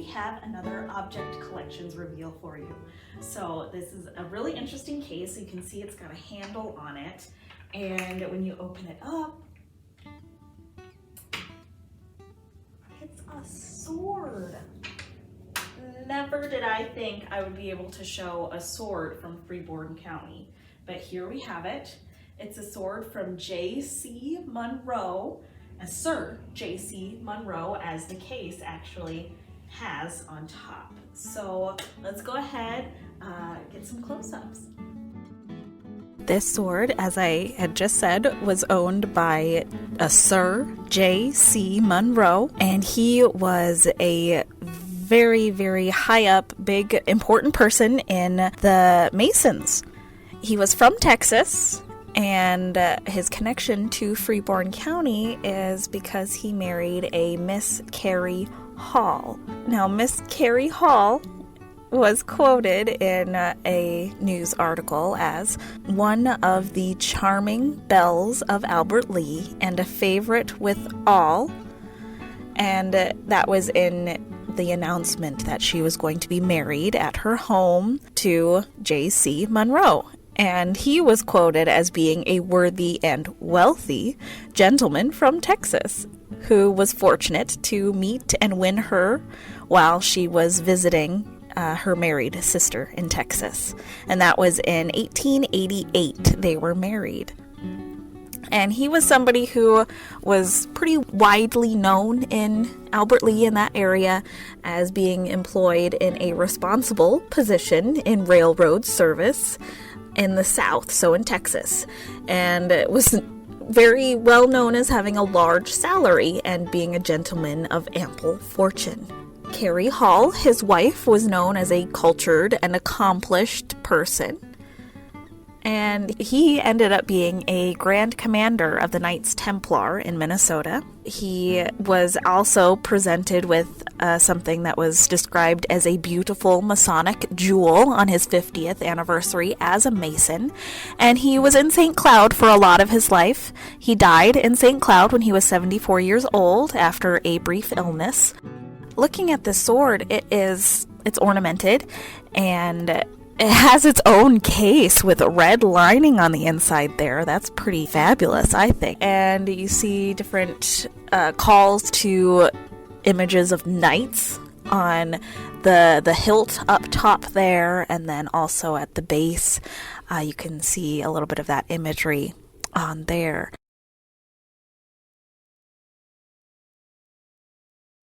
have another object collections reveal for you. So this is a really interesting case. You can see it's got a handle on it, and when you open it up, it's a sword. Never did I think I would be able to show a sword from Freeborn County, but here we have it. It's a sword from J.C. Munro, Sir J.C. Munro, as the case actually has on top. So let's go ahead, get some close-ups. This sword, as I had just said, was owned by a Sir J.C. Munro, and he was a very, very high up, big, important person in the Masons. He was from Texas, and his connection to Freeborn County is because he married a Miss Carrie Hall. Now, Miss Carrie Hall was quoted in a news article as one of the charming belles of Albert Lea and a favorite with all, and that was in the announcement that she was going to be married at her home to J.C. Munro. And he was quoted as being a worthy and wealthy gentleman from Texas who was fortunate to meet and win her while she was visiting her married sister in Texas. And that was in 1888 they were married. And he was somebody who was pretty widely known in Albert Lea, in that area, as being employed in a responsible position in railroad service in the South, so in Texas. And it was very well known as having a large salary and being a gentleman of ample fortune. Carrie Hall, his wife, was known as a cultured and accomplished person. And he ended up being a Grand Commander of the Knights Templar in Minnesota. He was also presented with something that was described as a beautiful Masonic jewel on his 50th anniversary as a Mason. And he was in St. Cloud for a lot of his life. He died in St. Cloud when he was 74 years old after a brief illness. Looking at this sword, it's ornamented, and it has its own case with a red lining on the inside there. That's pretty fabulous, I think. And you see different calls to images of knights on the hilt up top there, and then also at the base you can see a little bit of that imagery on there.